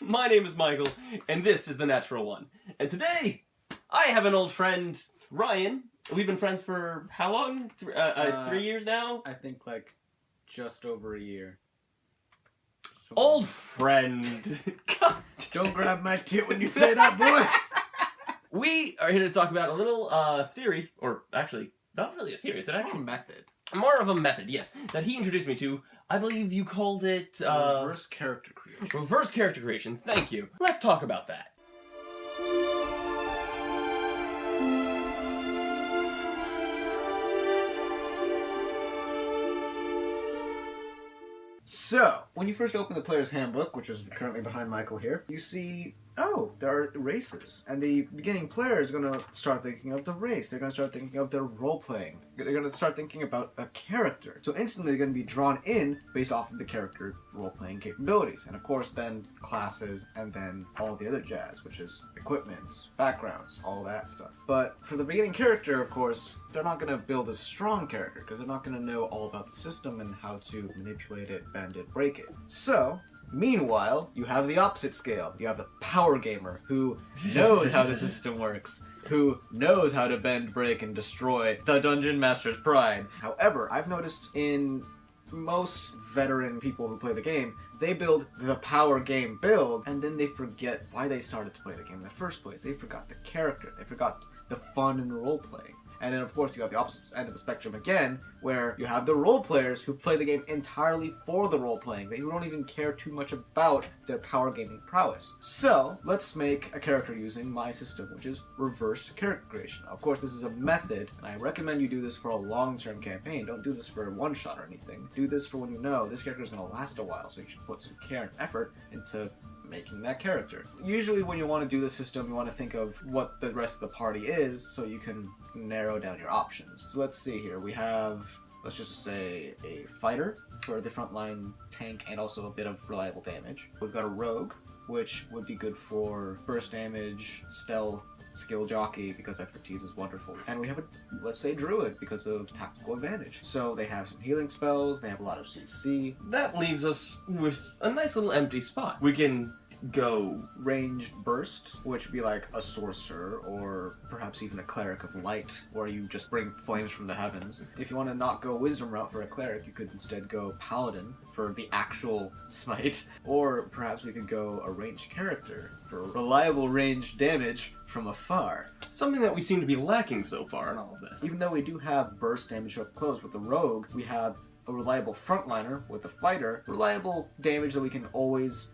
My name is Michael, and this is The Natural One. And today, I have an old friend, Ryan. We've been friends for how long? 3 years now? I think like just over a year. So, Old friend. God. Don't grab my tit when you say that, boy! We are here to talk about a little theory, or actually, not really a theory, it's an actual method. More of a method, yes, that he introduced me to. I believe you called it... reverse character creation. Reverse character creation, thank you. Let's talk about that. So, when you first open the player's handbook, which is currently behind Michael here, you see, oh, there are races. And the beginning player is going to start thinking of the race. They're going to start thinking of their role-playing. They're going to start thinking about a character. So instantly they're going to be drawn in based off of the character role-playing capabilities. And of course then classes and then all the other jazz, which is equipment, backgrounds, all that stuff. But for the beginning character, of course, they're not going to build a strong character because they're not going to know all about the system and how to manipulate it, bend it, break it. So, meanwhile, you have the opposite scale. You have the power gamer who knows how the system works, who knows how to bend, break, and destroy the Dungeon Master's pride. However, I've noticed in most veteran people who play the game, they build the power game build, and then they forget why they started to play the game in the first place. They forgot the character. They forgot the fun in role-playing. And then, of course, you have the opposite end of the spectrum again, where you have the role players who play the game entirely for the role playing. They don't even care too much about their power gaming prowess. So, let's make a character using my system, which is reverse character creation. Of course, this is a method, and I recommend you do this for a long-term campaign. Don't do this for a one-shot or anything. Do this for when you know this character is going to last a while, so you should put some care and effort into making that character. Usually when you want to do the system, you want to think of what the rest of the party is so you can narrow down your options. So let's see here. We have, let's just say, a fighter for the frontline tank and also a bit of reliable damage. We've got a rogue, which would be good for burst damage, stealth, skill jockey because expertise is wonderful. And we have a, let's say, druid because of tactical advantage. So they have some healing spells, they have a lot of CC. That leaves us with a nice little empty spot. We can go ranged burst, which would be like a sorcerer or perhaps even a cleric of light, where you just bring flames from the heavens. If you want to not go wisdom route for a cleric, you could instead go paladin for the actual smite, or perhaps we could go a ranged character for reliable ranged damage from afar. Something that we seem to be lacking so far in all of this. Even though we do have burst damage up close with the rogue, we have a reliable frontliner with the fighter, reliable damage that we can always,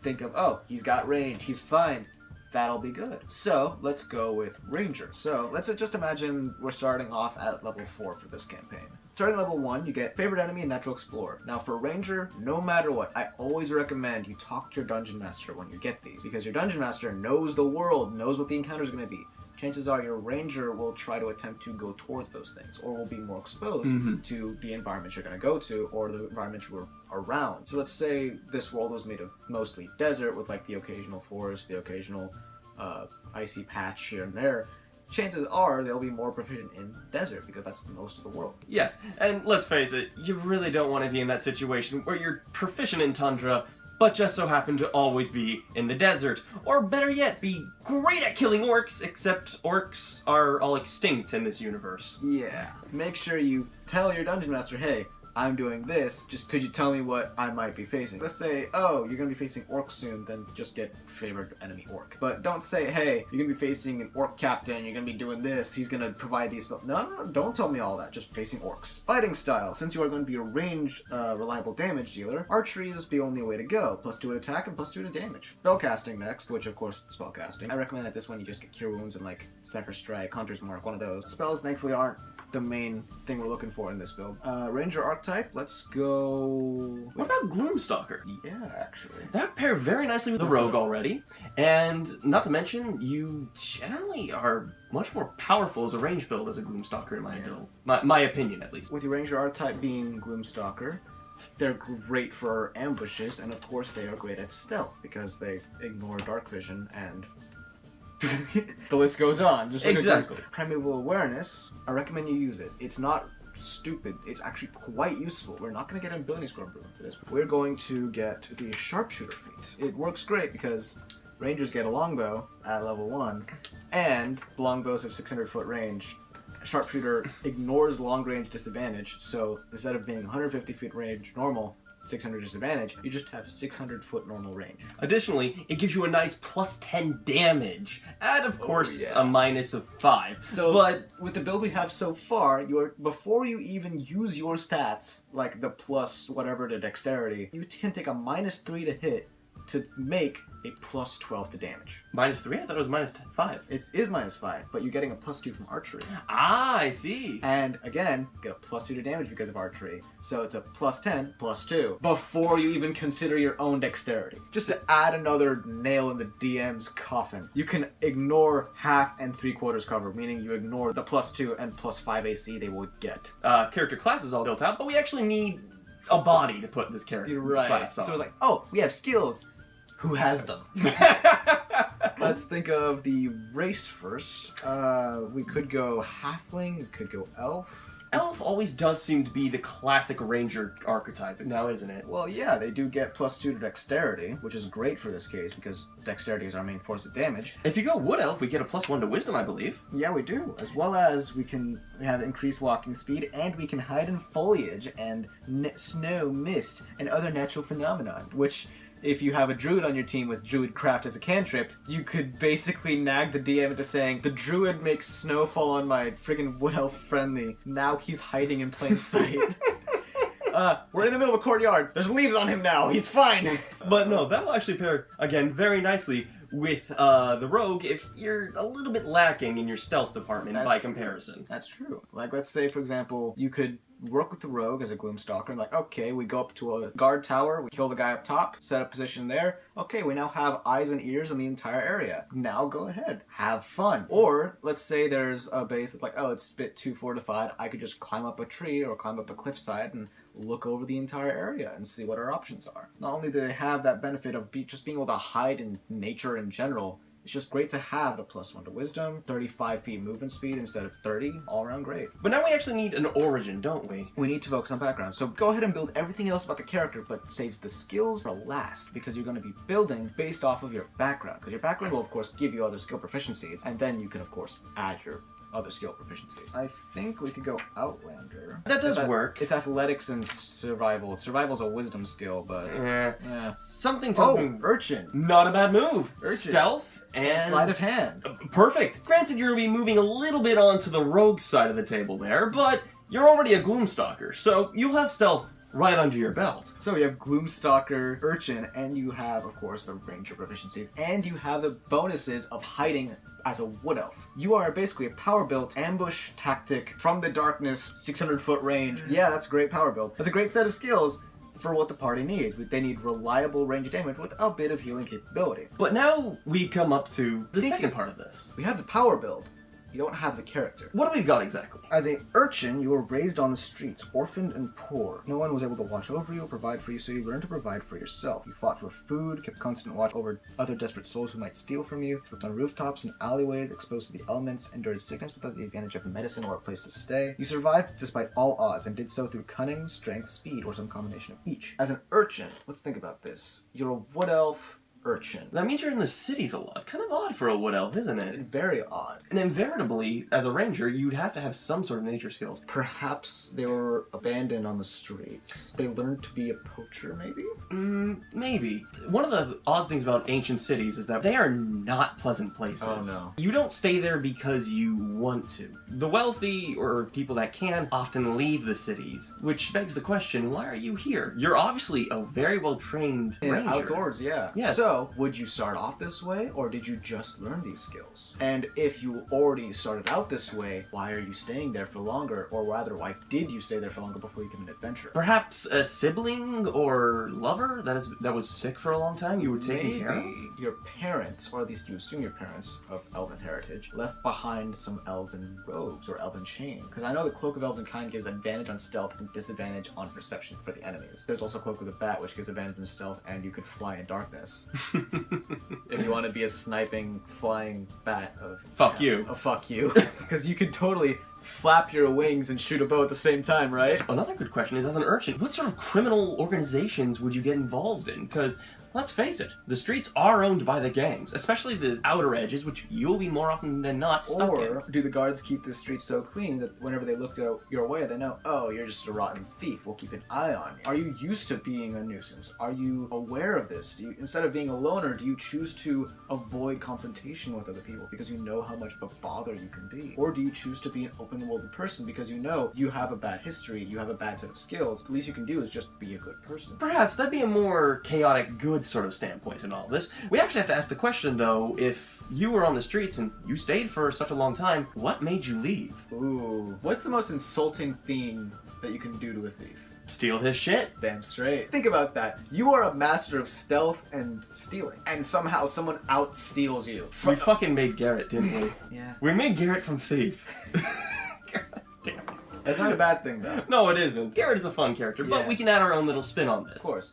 think of, oh, he's got range, he's fine, that'll be good. So, let's go with Ranger. So, let's just imagine we're starting off at level 4 for this campaign. Starting level 1, you get Favorite Enemy and Natural Explorer. Now for Ranger, no matter what, I always recommend you talk to your Dungeon Master when you get these, because your Dungeon Master knows the world, knows what the encounter is going to be. Chances are your ranger will try to attempt to go towards those things, or will be more exposed to the environment you're going to go to, or the environment you're around. So let's say this world was made of mostly desert, with like the occasional forest, the occasional icy patch here and there. Chances are they'll be more proficient in desert, because that's most of the world. Yes, and let's face it, you really don't want to be in that situation where you're proficient in tundra, but just so happen to always be in the desert. Or better yet, be great at killing orcs, except orcs are all extinct in this universe. Yeah. Make sure you tell your Dungeon Master, hey, I'm doing this, just could you tell me what I might be facing? Let's say, oh, you're gonna be facing orcs soon, then just get Favorite Enemy Orc. But don't say, hey, you're gonna be facing an orc captain, you're gonna be doing this, he's gonna provide these spells. No, don't tell me all that, just facing orcs. Fighting style, since you are going to be a ranged, reliable damage dealer, archery is the only way to go. +2 to attack and +2 to damage. Spellcasting next, which of course, spellcasting. I recommend that this one you just get Cure Wounds and like Zephyr Strike, Hunter's Mark, one of those. Spells thankfully aren't the main thing we're looking for in this build. Ranger archetype, let's go... What about Gloomstalker? Yeah, actually. That would pair very nicely with the rogue already, and not to mention, you generally are much more powerful as a range build as a Gloomstalker in my opinion at least. With your Ranger archetype being Gloomstalker, they're great for ambushes, and of course they are great at stealth, because they ignore dark vision and the list goes on. Just like exactly. Primeval Awareness, I recommend you use it. It's not stupid. It's actually quite useful. We're not going to get an ability score improvement for this. We're going to get the Sharpshooter feat. It works great because Rangers get a longbow at level 1, and longbows have 600-foot range. Sharpshooter ignores long range disadvantage, so instead of being 150 feet range normal, 600 disadvantage, you just have 600-foot normal range. Additionally, it gives you a nice plus 10 damage, and of course yeah. a minus of 5. So, but with the build we have so far, before you even use your stats, like the plus whatever to dexterity, you can take a -3 to hit to make a plus 12 to damage. minus 3? I thought it was minus 5. It is -5, but you're getting a +2 from archery. Ah, I see. And again, get a +2 to damage because of archery. So it's a +10, +2, before you even consider your own dexterity. Just to add another nail in the DM's coffin. You can ignore half and 3/4 cover, meaning you ignore the +2 and +5 AC they will get. Character class is all built out, but we actually need a body to put this character class on. So it's like, oh, we have skills. Who has them? Let's think of the race first. We could go halfling, we could go elf. Elf always does seem to be the classic ranger archetype now, isn't it? Well, yeah, they do get +2 to dexterity, which is great for this case because dexterity is our main force of damage. If you go wood elf, we get a +1 to wisdom, I believe. Yeah, we do. As well as we have increased walking speed, and we can hide in foliage and snow, mist, and other natural phenomenon, which, if you have a druid on your team with druid craft as a cantrip, you could basically nag the DM into saying, the druid makes snow fall on my friggin' wood elf friendly. Now he's hiding in plain sight. We're in the middle of a courtyard. There's leaves on him now. He's fine. But no, that'll actually pair, again, very nicely with the rogue if you're a little bit lacking in your stealth department by comparison. That's true. Like, let's say, for example, you could work with the rogue as a Gloomstalker and like, okay, we go up to a guard tower, we kill the guy up top, set up position there. Okay, we now have eyes and ears in the entire area. Now go ahead, have fun. Or let's say there's a base that's like, oh, it's a bit too fortified. I could just climb up a tree or climb up a cliffside and look over the entire area and see what our options are. Not only do they have that benefit of just being able to hide in nature in general, it's just great to have the +1 to wisdom, 35 feet movement speed instead of 30, all around great. But now we actually need an origin, don't we? We need to focus on background. So go ahead and build everything else about the character, but save the skills for last, because you're going to be building based off of your background. Because your background will, of course, give you other skill proficiencies, and then you can, of course, add your other skill proficiencies. I think we could go Outlander. That does work. It's athletics and survival. Survival's a wisdom skill, but yeah. Something tells me Urchin. not a bad move. Urchin. Stealth and Sleight of hand. Perfect. Granted, you're going to be moving a little bit onto the rogue side of the table there, but you're already a Gloomstalker, so you'll have stealth right under your belt. So you have Gloomstalker, Urchin, and you have, of course, the Ranger proficiencies, and you have the bonuses of hiding as a Wood Elf. You are basically a power-built ambush tactic from the darkness, 600-foot range. Yeah, that's a great power build. That's a great set of skills for what the party needs. They need reliable range damage with a bit of healing capability. But now we come up to the second part of this. We have the power build. You don't have the character. What do we got exactly? As a urchin, you were raised on the streets, orphaned and poor. No one was able to watch over you or provide for you, so you learned to provide for yourself. You fought for food, kept constant watch over other desperate souls who might steal from you, slept on rooftops and alleyways, exposed to the elements, endured sickness without the advantage of medicine or a place to stay. You survived despite all odds, and did so through cunning, strength, speed, or some combination of each. As an urchin, let's think about this. You're a wood elf urchin. That means you're in the cities a lot. Kind of odd for a wood elf, isn't it? Very odd. And invariably, as a ranger, you'd have to have some sort of nature skills. Perhaps they were abandoned on the streets. They learned to be a poacher, maybe? Maybe. One of the odd things about ancient cities is that they are not pleasant places. Oh, no. You don't stay there because you want to. The wealthy, or people that can, often leave the cities, which begs the question, why are you here? You're obviously a very well-trained ranger. Outdoors, yeah. Yes. So, would you start off this way, or did you just learn these skills? And if you already started out this way, why are you staying there for longer? Or rather, why did you stay there for longer before you became an adventurer? Perhaps a sibling or lover that was sick for a long time you were taking care of? Your parents, or at least you assume your parents of elven heritage, left behind some elven robes or elven chain. Because I know the Cloak of Elvenkind gives advantage on stealth and disadvantage on perception for the enemies. There's also Cloak of the Bat, which gives advantage on stealth and you could fly in darkness. If you want to be a sniping, flying bat of... Fuck you. A fuck you. Because you could totally flap your wings and shoot a bow at the same time, right? Another good question is, as an urchin, what sort of criminal organizations would you get involved in? Because, let's face it, the streets are owned by the gangs, especially the outer edges, which you'll be more often than not stuck in. Or do the guards keep the streets so clean that whenever they look your way, they know, oh, you're just a rotten thief, we'll keep an eye on you. Are you used to being a nuisance? Are you aware of this? Do you, instead of being a loner, do you choose to avoid confrontation with other people because you know how much of a bother you can be? Or do you choose to be an open-worlded person because you know you have a bad history, you have a bad set of skills, the least you can do is just be a good person? Perhaps that'd be a more chaotic good sort of standpoint in all this. We actually have to ask the question, though, if you were on the streets and you stayed for such a long time, what made you leave? Ooh. What's the most insulting thing that you can do to a thief? Steal his shit? Damn straight. Think about that. You are a master of stealth and stealing, and somehow someone out-steals you. We fucking made Garrett, didn't we? Yeah. We made Garrett from Thief. God damn it. That's not a bad thing, though. No, it isn't. Garrett is a fun character, but Yeah. we can add our own little spin on this. Of course.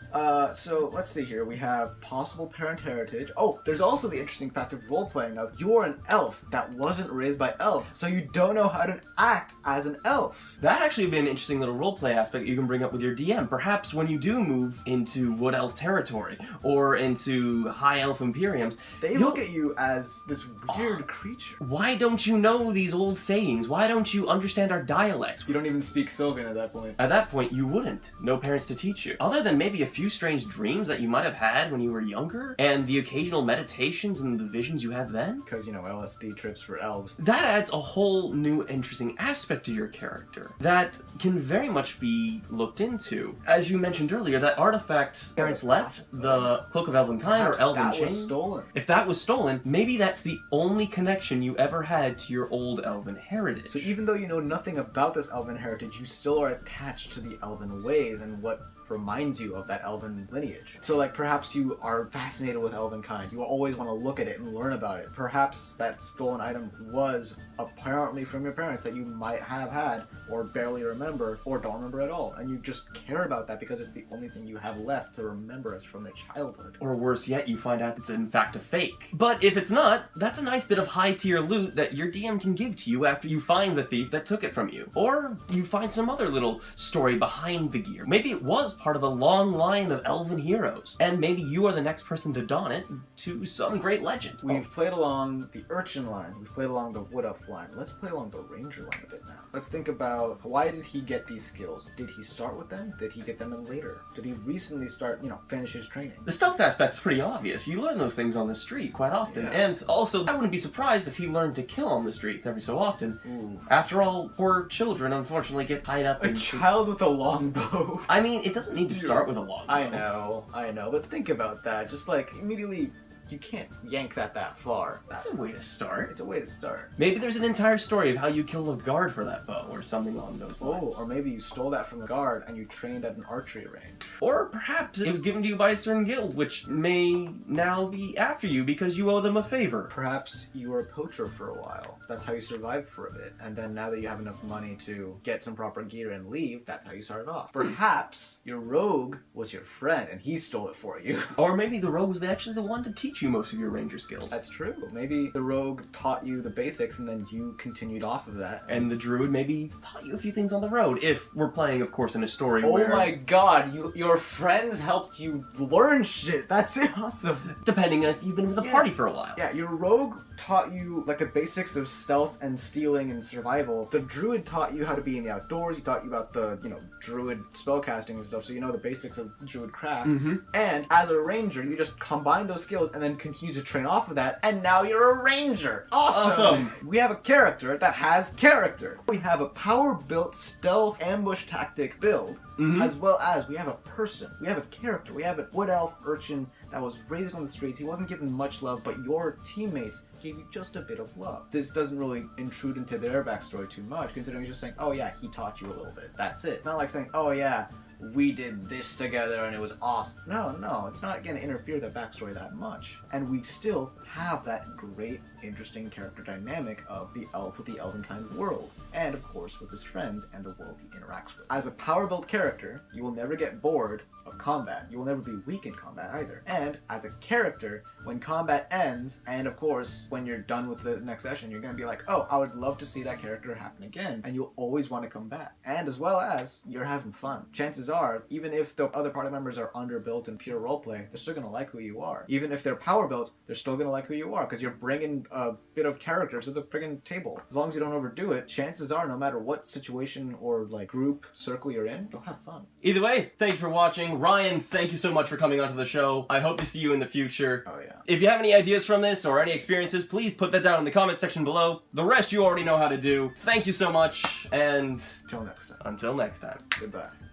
So let's see here. We have possible parent heritage. Oh, there's also the interesting fact of role-playing of you're an elf that wasn't raised by elves, so you don't know how to act as an elf. That actually would be an interesting little roleplay aspect you can bring up with your DM. Perhaps when you do move into Wood Elf territory or into High Elf Imperiums, They you'll- look at you as this weird creature. why don't you know these old sayings? Why don't you understand our dialects? You don't even speak Sylvan at that point. At that point, you wouldn't. No parents to teach you. Other than maybe a few strange dreams that you might have had when you were younger, and the occasional meditations and the visions you had then. Because, you know, LSD trips for elves. That adds a whole new interesting aspect to your character that can very much be looked into. As you mentioned earlier, that artifact parents left, the Cloak of Elvenkind or Perhaps Elven that Chain. was stolen. If that was stolen, maybe that's the only connection you ever had to your old elven heritage. So even though you know nothing about this elven heritage, you still are attached to the elven ways and what reminds you of that elven lineage. So like perhaps you are fascinated with Elvenkind. You always want to look at it and learn about it. Perhaps that stolen item was apparently from your parents that you might have had or barely remember or don't remember at all. And you just care about that because it's the only thing you have left to remember us from your childhood. Or worse yet, you find out it's in fact a fake. But if it's not, that's a nice bit of high-tier loot that your DM can give to you after you find the thief that took it from you. Or you find some other little story behind the gear. Maybe it was part of a long line of elven heroes, and maybe you are the next person to don it to some great legend. We've played along the Urchin line, we've played along the Wood Elf line. Let's play along the Ranger line a bit now. Let's think about why did he get these skills? Did he start with them? Did he get them in later? Did he recently start, finish his training? The stealth aspect's pretty obvious. You learn those things on the street quite often. Yeah. And also, I wouldn't be surprised if he learned to kill on the streets every so often. Ooh. After all, poor children unfortunately get tied up A in... child with a longbow. I mean, it doesn't need to start with a long bow. I know, but think about that. Just like immediately, you can't yank that far. That's a way to start. It's a way to start. Maybe there's an entire story of how you killed a guard for that bow, or something along those lines. Oh, or maybe you stole that from the guard and you trained at an archery range. Or perhaps it was given to you by a certain guild, which may now be after you because you owe them a favor. Perhaps you were a poacher for a while. That's how you survived for a bit. And then now that you have enough money to get some proper gear and leave, that's how you started off. Perhaps your rogue was your friend and he stole it for you. Or maybe the rogue was actually the one to teach you most of your ranger skills. That's true. Maybe the rogue taught you the basics and then you continued off of that. And the druid maybe taught you a few things on the road, if we're playing, of course, in a story Oh where... my god, your friends helped you learn shit. That's awesome. Depending on if you've been with the Yeah. party for a while. Yeah, your rogue taught you like the basics of stealth and stealing and survival. The druid taught you how to be in the outdoors. He taught you about the, druid spellcasting and stuff, so you know the basics of druid craft. Mm-hmm. And as a ranger, you just combine those skills and then continue to train off of that, and now you're a ranger. Awesome! We have a character that has character. We have a power-built stealth ambush tactic build, Mhm. as well as we have a person. We have a character. We have a wood elf urchin that was raised on the streets. He wasn't given much love, but your teammates gave you just a bit of love. This doesn't really intrude into their backstory too much, considering you're just saying, oh yeah, he taught you a little bit. That's it. It's not like saying, oh yeah, we did this together and it was awesome. No, it's not going to interfere with their backstory that much. And we still have that great, interesting character dynamic of the elf with the Elvenkind world. And of course with his friends and the world he interacts with. As a power-built character, you will never get bored of combat. You will never be weak in combat either. And as a character, when combat ends, and of course, when you're done with the next session, you're gonna be like, oh, I would love to see that character happen again. And you'll always want to come back. And as well as, you're having fun. Chances are, even if the other party members are underbuilt in pure roleplay, they're still gonna like who you are. Even if they're power built, they're still gonna like who you are, because you're bringing a bit of character to the friggin' table. As long as you don't overdo it, chances are, no matter what situation or like group, circle you're in, you'll have fun. Either way, thanks for watching. Ryan, thank you so much for coming onto the show. I hope to see you in the future. Oh yeah. If you have any ideas from this or any experiences, please put that down in the comment section below. The rest you already know how to do. Thank you so much, and Until next time. until next time. Goodbye.